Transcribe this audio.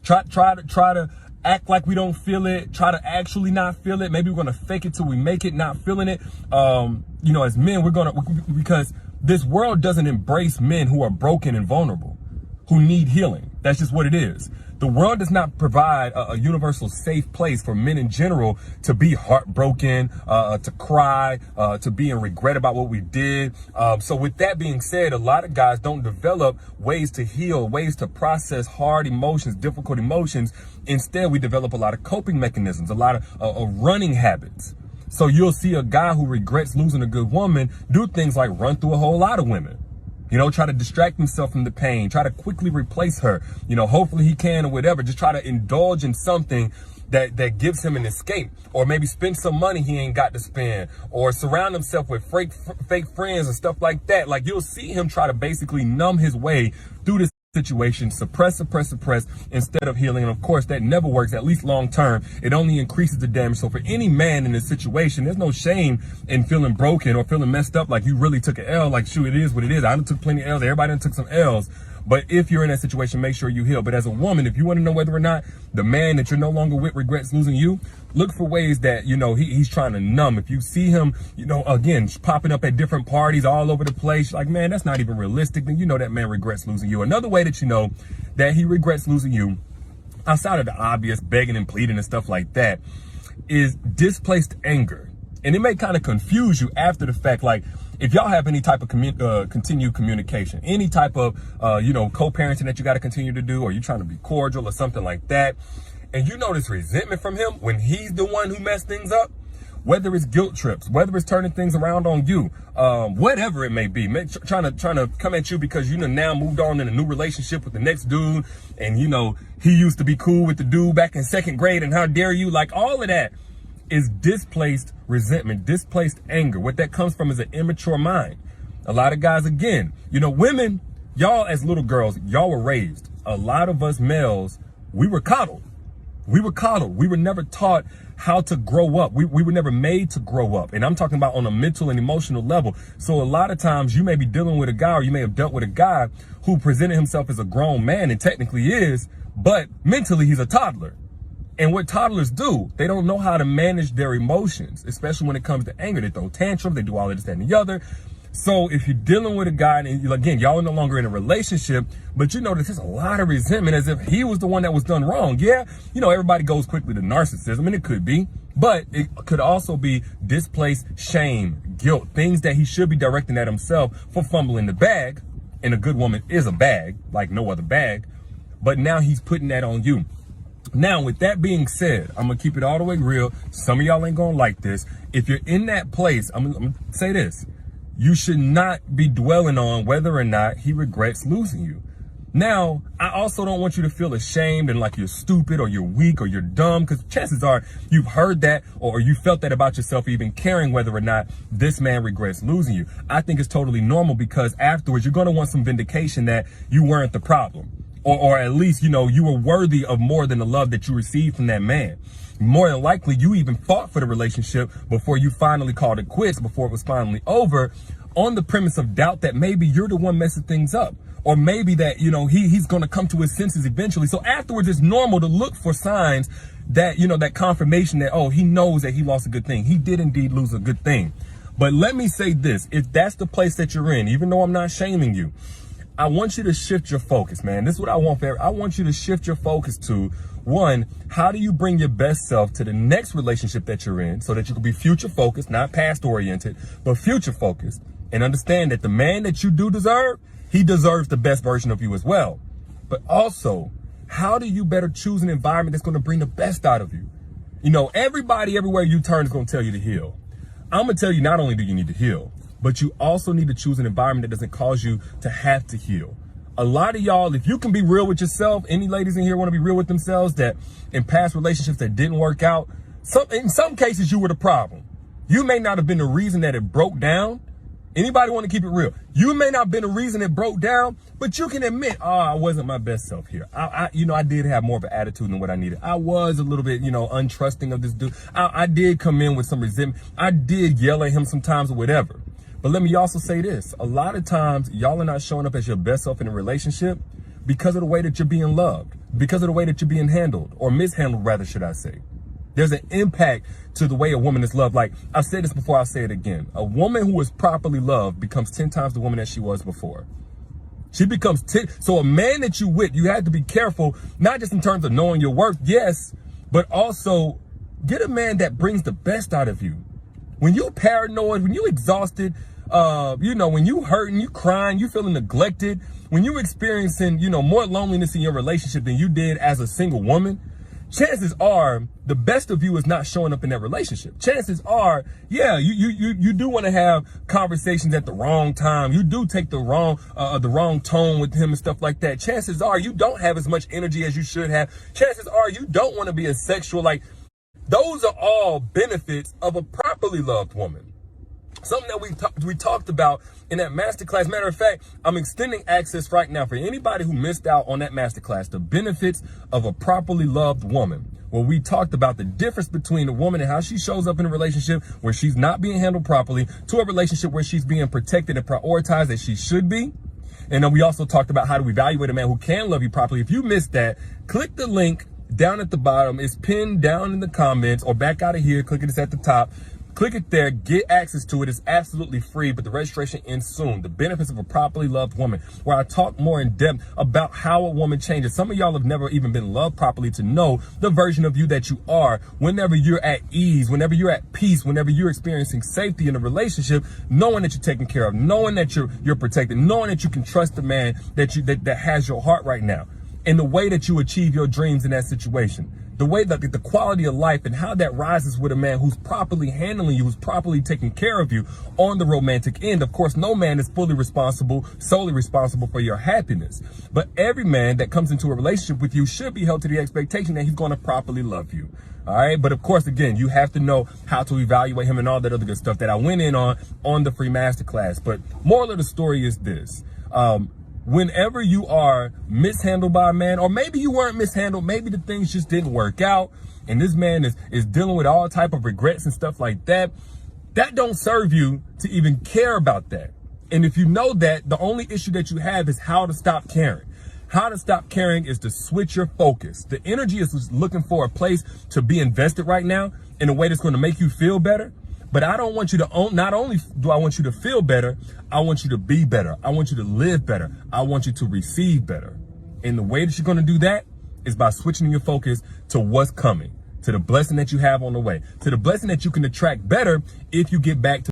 Try to act like we don't feel it. Try to actually not feel it. Maybe we're gonna fake it till we make it, not feeling it. You know, as men, because this world doesn't embrace men who are broken and vulnerable, who need healing. That's just what it is. The world does not provide a universal safe place for men in general to be heartbroken, to cry, to be in regret about what we did. So with that being said, a lot of guys don't develop ways to heal, ways to process hard emotions, difficult emotions. Instead, we develop a lot of coping mechanisms, a lot of running habits. So you'll see a guy who regrets losing a good woman do things like run through a whole lot of women. You know, try to distract himself from the pain, try to quickly replace her, you know, hopefully he can or whatever. Just try to indulge in something that gives him an escape, or maybe spend some money he ain't got to spend, or surround himself with fake friends and stuff like that. Like, you'll see him try to basically numb his way through this situation, suppress, instead of healing. And of course, that never works, at least long term. It only increases the damage. So for any man in this situation, there's no shame in feeling broken or feeling messed up, like you really took an L. Like, shoot, it is what it is. I done took plenty of L's. Everybody done took some L's. But if you're in that situation, make sure you heal. But as a woman, if you want to know whether or not the man that you're no longer with regrets losing you, look for ways that, you know, he's trying to numb. If you see him, you know, again, popping up at different parties all over the place, like, man, that's not even realistic, then you know that man regrets losing you. Another way that you know that he regrets losing you, outside of the obvious begging and pleading and stuff like that, is displaced anger. And it may kind of confuse you after the fact. Like, if y'all have any type of continued communication, any type of, you know, co-parenting that you got to continue to do, or you trying to be cordial or something like that, and you notice resentment from him when he's the one who messed things up, whether it's guilt trips, whether it's turning things around on you, whatever it may be, trying to come at you because you now moved on in a new relationship with the next dude, and you know he used to be cool with the dude back in second grade, and how dare you? Like, all of that is displaced resentment, displaced anger. What that comes from is an immature mind. A lot of guys, again, you know, women, y'all as little girls, y'all were raised. A lot of us males, we were coddled. We were coddled. We were never taught how to grow up. We were never made to grow up. And I'm talking about on a mental and emotional level. So a lot of times you may be dealing with a guy, or you may have dealt with a guy who presented himself as a grown man, and technically is, but mentally he's a toddler. And what toddlers do, they don't know how to manage their emotions, especially when it comes to anger. They throw tantrums, they do all of this, that, and the other. So if you're dealing with a guy, and again, y'all are no longer in a relationship, but you notice there's a lot of resentment as if he was the one that was done wrong. Yeah, you know, everybody goes quickly to narcissism, and it could be, but it could also be displaced shame, guilt, things that he should be directing at himself for fumbling the bag. And a good woman is a bag, like no other bag, but now he's putting that on you. Now, with that being said, I'm going to keep it all the way real. Some of y'all ain't going to like this. If you're in that place, I'm going to say this. You should not be dwelling on whether or not he regrets losing you. Now, I also don't want you to feel ashamed and like you're stupid or you're weak or you're dumb, because chances are you've heard that or you felt that about yourself, even caring whether or not this man regrets losing you. I think it's totally normal, because afterwards you're going to want some vindication that you weren't the problem. Or at least, you know, you were worthy of more than the love that you received from that man. More than likely, you even fought for the relationship before you finally called it quits, before it was finally over, on the premise of doubt that maybe you're the one messing things up. Or maybe that, you know, he's going to come to his senses eventually. So afterwards, it's normal to look for signs that, you know, that confirmation that, oh, he knows that he lost a good thing. He did indeed lose a good thing. But let me say this, if that's the place that you're in, even though I'm not shaming you, I want you to shift your focus, man. This is what I want for I want you to shift your focus to, one, how do you bring your best self to the next relationship that you're in so that you can be future focused, not past oriented, but future focused, and understand that the man that you do deserve, he deserves the best version of you as well. But also, how do you better choose an environment that's going to bring the best out of you? You know, everybody everywhere you turn is going to tell you to heal. I'm going to tell you, not only do you need to heal, but you also need to choose an environment that doesn't cause you to have to heal. A lot of y'all, if you can be real with yourself, any ladies in here want to be real with themselves, that in past relationships that didn't work out, in some cases you were the problem. You may not have been the reason that it broke down. Anybody want to keep it real? You may not have been the reason it broke down, but you can admit, oh, I wasn't my best self here. You know, I did have more of an attitude than what I needed. I was a little bit, you know, untrusting of this dude. I did come in with some resentment. I did yell at him sometimes or whatever. But let me also say this. A lot of times, y'all are not showing up as your best self in a relationship because of the way that you're being loved, because of the way that you're being handled, or mishandled rather, should I say. There's an impact to the way a woman is loved. Like I've said this before, I'll say it again. A woman who is properly loved becomes 10 times the woman that she was before. She becomes 10. So a man that you with, you have to be careful, not just in terms of knowing your worth, yes, but also get a man that brings the best out of you. When you're paranoid, when you're exhausted, when you hurting, you crying, you feeling neglected, when you're experiencing, more loneliness in your relationship than you did as a single woman, chances are the best of you is not showing up in that relationship. Chances are, yeah, you do want to have conversations at the wrong time. You do take the wrong tone with him and stuff like that. Chances are you don't have as much energy as you should have. Chances are you don't want to be as sexual. Like, those are all benefits of a properly loved woman. Something that we talked about in that masterclass. Matter of fact, I'm extending access right now for anybody who missed out on that masterclass, the benefits of a properly loved woman, where we talked about the difference between a woman and how she shows up in a relationship where she's not being handled properly to a relationship where she's being protected and prioritized as she should be. And then we also talked about how to evaluate a man who can love you properly. If you missed that, click the link down at the bottom. It's pinned down in the comments, or back out of here. Click it, it's at the top. Click it there, get access to it. It's absolutely free, but the registration ends soon. The benefits of a properly loved woman, where I talk more in depth about how a woman changes. Some of y'all have never even been loved properly to know the version of you that you are whenever you're at ease, whenever you're at peace, whenever you're experiencing safety in a relationship, knowing that you're taken care of, knowing that you're protected, knowing that you can trust the man that has your heart right now, and the way that you achieve your dreams in that situation. The way that the quality of life and how that rises with a man who's properly handling you, who's properly taking care of you on the romantic end. Of course, no man is solely responsible for your happiness. But every man that comes into a relationship with you should be held to the expectation that he's going to properly love you. All right. But of course, again, you have to know how to evaluate him and all that other good stuff that I went in on the free masterclass. But moral of the story is this. Whenever you are mishandled by a man, or maybe you weren't mishandled, maybe the things just didn't work out, and this man is dealing with all type of regrets and stuff like that, that don't serve you to even care about that. And if you know that, the only issue that you have is how to stop caring. How to stop caring is to switch your focus. The energy is looking for a place to be invested right now in a way that's going to make you feel better. But I don't want you to not only do I want you to feel better, I want you to be better. I want you to live better. I want you to receive better. And the way that you're going to do that is by switching your focus to what's coming, to the blessing that you have on the way, to the blessing that you can attract better if you get back to